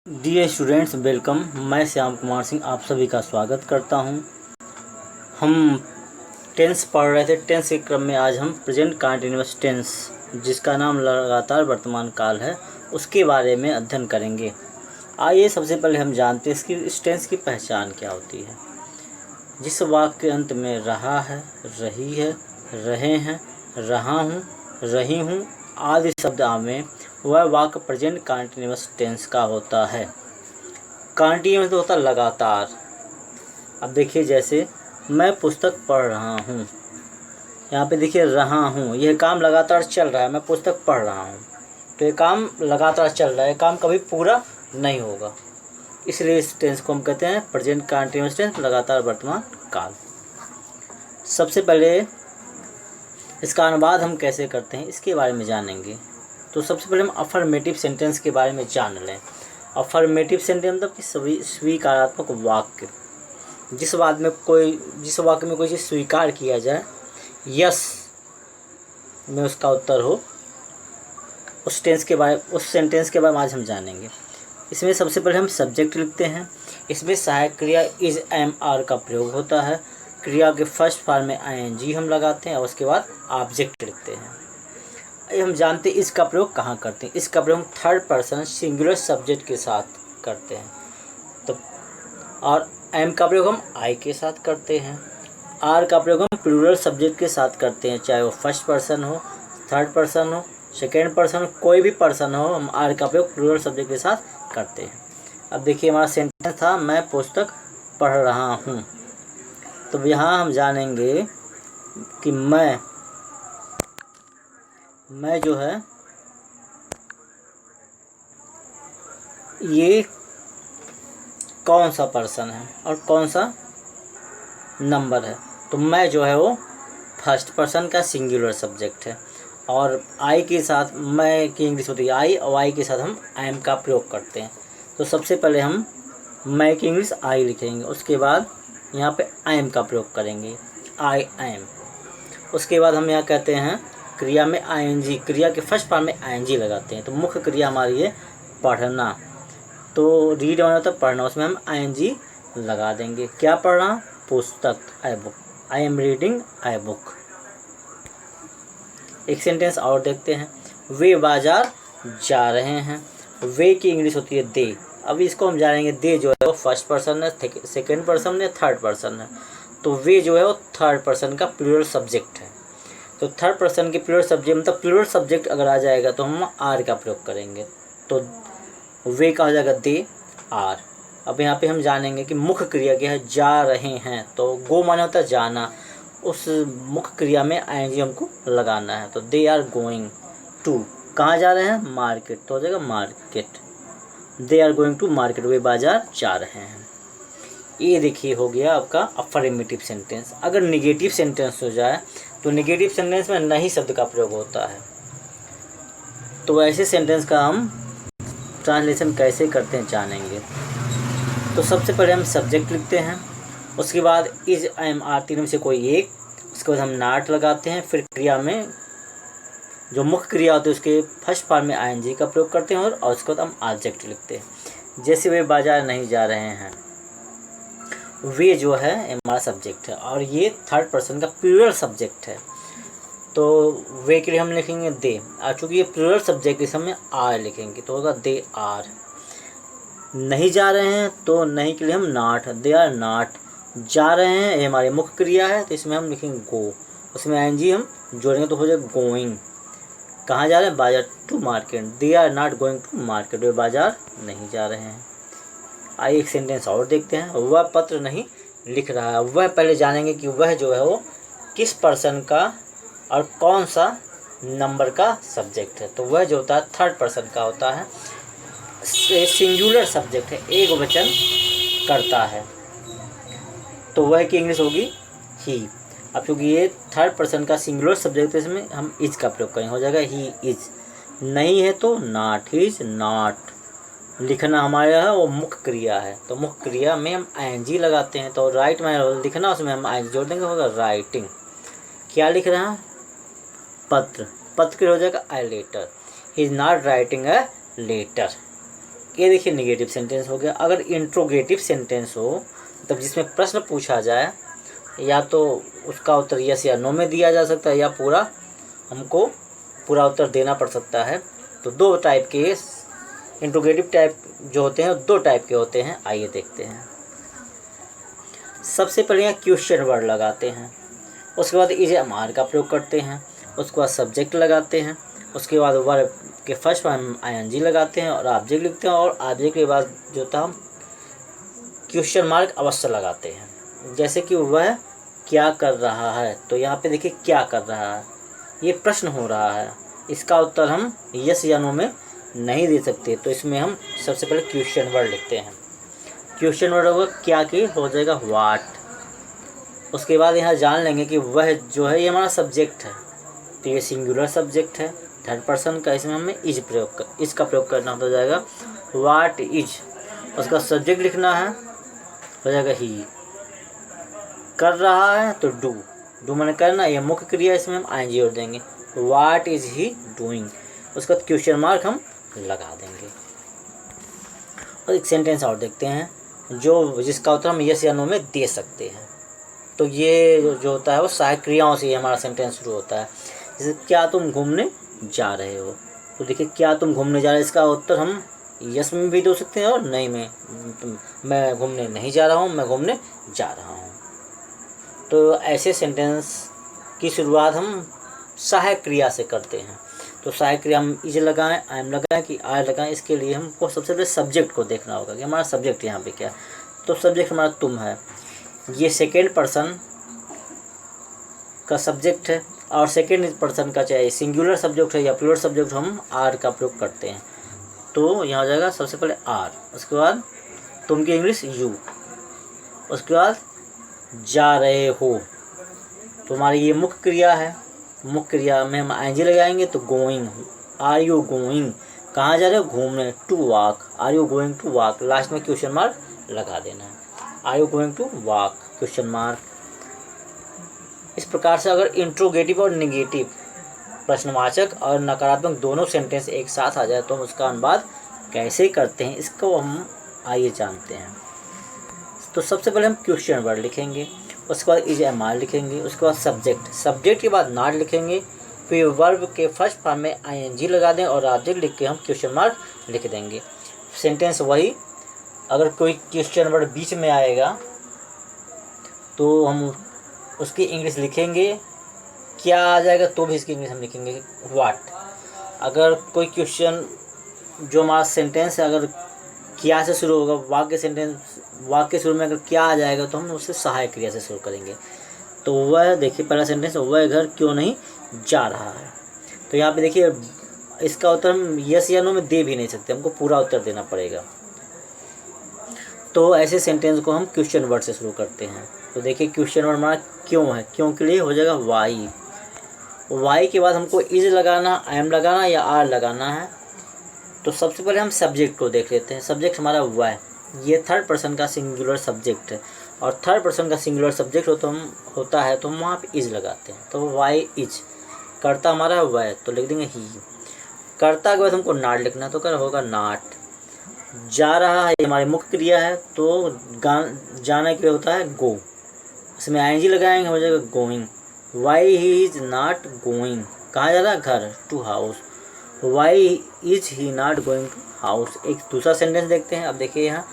Dear students, welcome. मैं श्याम कुमार सिंह आप सभी का स्वागत करता हूं। हम टेंस पढ़ रहे थे। टेंस के क्रम में आज हम प्रेजेंट कंटिन्यूअस टेंस, जिसका नाम लगातार वर्तमान काल है, उसके बारे में अध्ययन करेंगे। आइए सबसे पहले हम जानते हैं इस टेंस की पहचान क्या होती है। जिस वाक्य के अंत में रहा है, रही है, रहे हैं, रहा हूँ, रही हूँ आदि शब्द आवें, वह वाक्य प्रेजेंट कंटिन्यूअस टेंस का होता है। कंटिन्यूअस तो होता है लगातार। अब देखिए, जैसे मैं पुस्तक पढ़ रहा हूँ, यहाँ पे देखिए रहा हूँ, यह काम लगातार चल रहा है। मैं पुस्तक पढ़ रहा हूँ तो ये काम लगातार चल रहा है, काम कभी पूरा नहीं होगा, इसलिए इस टेंस को हम कहते हैं प्रेजेंट कंटिन्यूअस टेंस, लगातार वर्तमान काल। सबसे पहले इसका अनुवाद हम कैसे करते हैं इसके बारे में जानेंगे। तो सबसे पहले हम अफर्मेटिव सेंटेंस के बारे में जान लें। अफर्मेटिव सेंटेंस मतलब कि सभी स्वीकारात्मक वाक्य, जिस वाक्य में कोई चीज़ स्वीकार किया जाए, यस में उसका उत्तर हो, उस सेंटेंस के बारे में आज हम जानेंगे। इसमें सबसे पहले हम सब्जेक्ट लिखते हैं। इसमें सहायक क्रिया इज, एम, आर का प्रयोग होता है। क्रिया के फर्स्ट फॉर्म में आईएनजी हम लगाते हैं और उसके बाद ऑब्जेक्ट लिखते हैं। हम जानते हैं इसका प्रयोग कहाँ करते हैं। इसका प्रयोग हम थर्ड पर्सन सिंगुलर सब्जेक्ट के साथ करते हैं। तो और एम का प्रयोग हम आई के साथ करते हैं। आर का प्रयोग हम प्लूरल सब्जेक्ट के साथ करते हैं, चाहे वो फर्स्ट पर्सन हो, थर्ड पर्सन हो, सेकेंड पर्सन हो, कोई भी पर्सन हो, हम आर का प्रयोग प्लूरल सब्जेक्ट के साथ करते हैं। अब देखिए, हमारा सेंटेंस था मैं पुस्तक पढ़ रहा हूँ। तो यहाँ हम जानेंगे कि मैं जो है ये कौन सा पर्सन है और कौन सा नंबर है। तो मैं जो है वो फर्स्ट पर्सन का सिंगुलर सब्जेक्ट है, और आई के साथ, मैं की इंग्लिश होती है आई, और आई के साथ हम एम का प्रयोग करते हैं। तो सबसे पहले हम मैं की इंग्लिश आई लिखेंगे, उसके बाद यहाँ पे एम का प्रयोग करेंगे, आई एम। उसके बाद हम यहाँ कहते हैं क्रिया में आईएनजी, क्रिया के फर्स्ट फॉर्म में आईएनजी लगाते हैं। तो मुख्य क्रिया हमारी है पढ़ना, तो रीड होना था पढ़ना, उसमें हम आईएनजी लगा देंगे। क्या पढ़ रहा? पुस्तक, I book, I am reading I book. एक सेंटेंस और देखते हैं। वे बाजार जा रहे हैं। वे की इंग्लिश होती है दे। अब इसको हम जानेंगे, दे जो है वो फर्स्ट पर्सन है, सेकेंड पर्सन है, थर्ड पर्सन है। तो वे जो है वो थर्ड पर्सन का प्लूरल सब्जेक्ट है। तो थर्ड पर्सन के प्लूरल सब्जेक्ट, मतलब प्लूरल सब्जेक्ट अगर आ जाएगा तो हम आर का प्रयोग करेंगे। तो वे का हो जाएगा दे, आर। अब यहाँ पे हम जानेंगे कि मुख्य क्रिया क्या है, जा रहे हैं। तो गो माने होता है जाना, उस मुख्य क्रिया में आईएनजी हमको लगाना है। तो दे आर गोइंग टू, कहाँ जा रहे हैं? मार्केट, तो हो जाएगा market. They are going to market, वे बाजार जा रहे हैं। ये देखिए हो गया आपका अफर्मेटिव सेंटेंस। अगर निगेटिव सेंटेंस हो जाए तो निगेटिव सेंटेंस में नहीं शब्द का प्रयोग होता है। तो ऐसे सेंटेंस का हम ट्रांसलेशन कैसे करते हैं जानेंगे। तो सबसे पहले हम सब्जेक्ट लिखते हैं, उसके बाद इज, एम, आर तीनों में से कोई एक, उसके बाद हम नॉट लगाते हैं। फिर क्रिया में जो मुख्य क्रिया होती है उसके फर्स्ट फॉर्म में आईएनजी का प्रयोग करते हैं, और उसके बाद हम ऑब्जेक्ट लिखते हैं। जैसे वे बाजार नहीं जा रहे हैं, वे जो है हमारा सब्जेक्ट है, और ये थर्ड पर्सन का प्लूरल सब्जेक्ट है। तो वे के लिए हम लिखेंगे दे, और चूँकि ये प्लूरल सब्जेक्ट इस समय आर लिखेंगे तो होगा दे आर। नहीं जा रहे हैं तो नहीं के लिए हम नॉट, दे आर नॉट। जा रहे हैं ये हमारी मुख्य क्रिया है, तो इसमें हम लिखेंगे गो, उसमें आईएनजी हम जोड़ेंगे तो हो जाएगा गोइंग। कहाँ जा रहे हैं? बाजार, to market. They are not going to market, वे बाजार नहीं जा रहे हैं। आइए एक सेंटेंस और देखते हैं। वह पत्र नहीं लिख रहा है। वह पहले जानेंगे कि वह जो है वो किस पर्सन का और कौन सा नंबर का सब्जेक्ट है। तो वह जो होता है थर्ड पर्सन का होता है, सिंगुलर सब्जेक्ट है, एक वचन करता है। तो वह की इंग्लिश होगी ही। अब क्योंकि ये थर्ड पर्सन का सिंगुलर सब्जेक्ट है, इसमें हम इज का प्रयोग करेंगे, हो जाएगा ही इज। नहीं है तो नॉट, ही इज नॉट। लिखना हमारा है वो मुख्य क्रिया है, तो मुख्य क्रिया में हम आईएनजी लगाते हैं। तो राइट में लिखना, उसमें हम आईएनजी जोड़ देंगे, होगा राइटिंग। क्या लिख रहे हैं? पत्र, पत्र के हो जाएगा आई letter, he is not writing a letter. ये देखिए निगेटिव सेंटेंस हो गया। अगर इंट्रोगेटिव सेंटेंस हो तब जिसमें प्रश्न पूछा जाए, या तो उसका उत्तर यस या नो में दिया जा सकता है, या पूरा हमको पूरा उत्तर देना पड़ सकता है। तो दो टाइप के इंट्रोगेटिव टाइप जो होते हैं, दो टाइप के होते हैं। आइए देखते हैं। सबसे पहले यहाँ क्वेश्चन वर्ड लगाते हैं, उसके बाद इज एम आर का प्रयोग करते हैं, उसके बाद सब्जेक्ट लगाते हैं, उसके बाद वर्ब के फर्स्ट में हम ING लगाते हैं और ऑब्जेक्ट लिखते हैं, और ऑब्जेक्ट के बाद जो होता है हम क्वेश्चन मार्क अवश्य लगाते हैं। जैसे कि वह क्या कर रहा है, तो यहाँ पे देखिए क्या कर रहा है, ये प्रश्न हो रहा है, इसका उत्तर हम यस या नो में नहीं दे सकते, तो इसमें हम सबसे पहले क्वेश्चन वर्ड लिखते हैं। क्वेश्चन वर्ड होगा क्या की हो जाएगा व्हाट। उसके बाद यहाँ जान लेंगे कि वह जो है ये हमारा सब्जेक्ट है, तो ये सिंगुलर सब्जेक्ट है, थर्ड पर्सन का, इसमें हमें इज इसका प्रयोग करना हो जाएगा व्हाट इज। उसका सब्जेक्ट लिखना है, हो जाएगा ही। कर रहा है तो डू मैंने करना, ये मुख्य क्रिया, इसमें हम ING जोड़ देंगे, व्हाट इज ही डूइंग। उसके बाद क्वेश्चन मार्क हम लगा देंगे। और एक सेंटेंस और देखते हैं जिसका उत्तर हम यस या नो में दे सकते हैं। तो ये जो होता है वो सहायक क्रियाओं से हमारा सेंटेंस शुरू होता है। जैसे क्या तुम घूमने जा रहे हो, तो देखिए क्या तुम घूमने जा रहे हो, इसका उत्तर हम यस में भी दे सकते हैं और नहीं में। मैं घूमने नहीं जा रहा हूँ, मैं घूमने जा रहा हूँ। तो ऐसे सेंटेंस की शुरुआत हम सहायक क्रिया से करते हैं। तो सहायक क्रिया हम इज लगाएं, आई एम लगाएं कि आर लगाएं, इसके लिए हमको सबसे पहले सब्जेक्ट को देखना होगा कि हमारा सब्जेक्ट यहाँ पे क्या है। तो सब्जेक्ट हमारा तुम है, ये सेकेंड पर्सन का सब्जेक्ट है, और सेकेंड पर्सन का चाहे सिंगुलर सब्जेक्ट है या प्लूरल सब्जेक्ट, हम आर का प्रयोग करते हैं। तो यहाँ हो जाएगा सबसे पहले आर, उसके बाद तुम की इंग्लिश यू, उसके बाद जा रहे हो, तो हमारी ये मुख्य क्रिया है। मुख्य क्रिया में हम ING लगाएंगे, तो गोइंग, आर यू गोइंग, कहाँ जा रहे हो, घूमने, to walk, are you going to walk, last में क्वेश्चन मार्क लगा देना है, are you going to walk, question mark. इस प्रकार से अगर इंट्रोगेटिव और निगेटिव, प्रश्नवाचक और नकारात्मक दोनों सेंटेंस एक साथ आ जाए तो हम उसका अनुवाद कैसे करते हैं, इसको हम आइए जानते हैं। तो सबसे पहले हम क्वेश्चन वर्ड लिखेंगे, उसके बाद इज एम आर लिखेंगे, उसके बाद सब्जेक्ट के बाद नॉट लिखेंगे, फिर वर्ब के फर्स्ट फॉर्म में ING लगा दें और ऑब्जेक्ट लिख के हम क्वेश्चन मार्क लिख देंगे। सेंटेंस वही, अगर कोई क्वेश्चन वर्ड बीच में आएगा तो हम उसकी इंग्लिश लिखेंगे, क्या आ जाएगा तो भी इसकी इंग्लिश हम लिखेंगे व्हाट। अगर कोई क्वेश्चन जो हमारा सेंटेंस है अगर क्या से शुरू होगा, वाक्य शुरू में अगर क्या आ जाएगा तो हम उससे सहायक क्रिया से शुरू करेंगे। तो वह देखिए पहला सेंटेंस, वह घर क्यों नहीं जा रहा है, तो यहाँ पे देखिए इसका उत्तर हम यस या नो में दे भी नहीं सकते, हमको पूरा उत्तर देना पड़ेगा। तो ऐसे सेंटेंस को हम क्वेश्चन वर्ड से शुरू करते हैं। तो देखिए क्वेश्चन वर्ड हमारा क्यों है, क्यों के लिए हो जाएगा वाई के बाद हमको इज लगाना, आई एम लगाना या आर लगाना है। तो सबसे पहले हम सब्जेक्ट को देख लेते हैं। सब्जेक्ट हमारा हुआ है, ये थर्ड पर्सन का सिंगुलर सब्जेक्ट है, और थर्ड पर्सन का सिंगुलर सब्जेक्ट होता है तो हम वहाँ पे इज लगाते हैं। तो वाई इज, कर्ता हमारा हुआ है तो लिख देंगे ही। कर्ता के बाद हमको नॉट लिखना, तो क्या होगा नॉट। जा रहा है हमारी मुख्य क्रिया है, तो जाने के लिए होता है गो, इसमें ING लगाएंगे, हो जाएगा going. Why he is not going, कहाँ जा रहा है, घर, to house. Why is he not going to house. एक दूसरा सेंटेंस देखते हैं। अब देखिए यहाँ,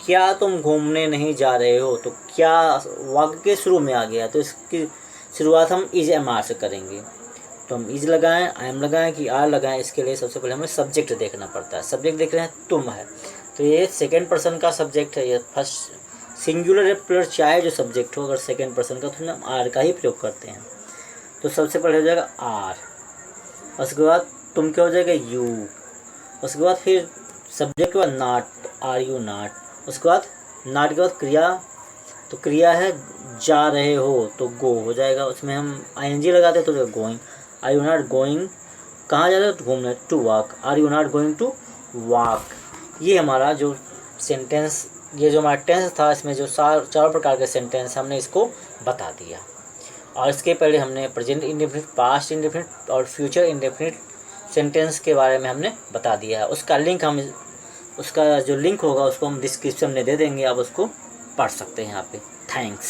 क्या तुम घूमने नहीं जा रहे हो, तो क्या वाक्य के शुरू में आ गया, तो इसकी शुरुआत हम इज एम आर से करेंगे। तो हम इज लगाएं, आई एम लगाएं कि आर लगाएं, इसके लिए सबसे पहले हमें सब्जेक्ट देखना पड़ता है। सब्जेक्ट देख रहे हैं तुम है, तो ये सेकेंड पर्सन का सब्जेक्ट है, ये फर्स्ट सिंगुलर या प्लूरल चाहे जो सब्जेक्ट हो, अगर सेकेंड पर्सन का तो हम आर का ही प्रयोग करते हैं। तो सबसे पहले हो जाएगा आर, उसके बाद तुम क्या हो जाएगा यू, उसके बाद फिर सब्जेक्ट के बाद नॉट, आर यू नॉट, उसके बाद नॉट के बाद क्रिया, तो क्रिया है जा रहे हो तो गो हो जाएगा, उसमें हम ING लगाते हैं तो going. Are you not going, कहाँ जा रहे हो, तो घूमने, to walk, are you not going to walk. ये हमारा जो सेंटेंस, ये जो हमारा टेंस था, इसमें जो चार प्रकार के सेंटेंस हमने इसको बता दिया। और इसके पहले हमने प्रेजेंट इंडेफिनिट, पास्ट इंडेफिनिट और फ्यूचर इंडेफिनिट सेंटेंस के बारे में हमने बता दिया है। उसका लिंक हम उसका जो लिंक होगा उसको हम डिस्क्रिप्शन में दे देंगे, आप उसको पढ़ सकते हैं यहाँ पे। थैंक्स।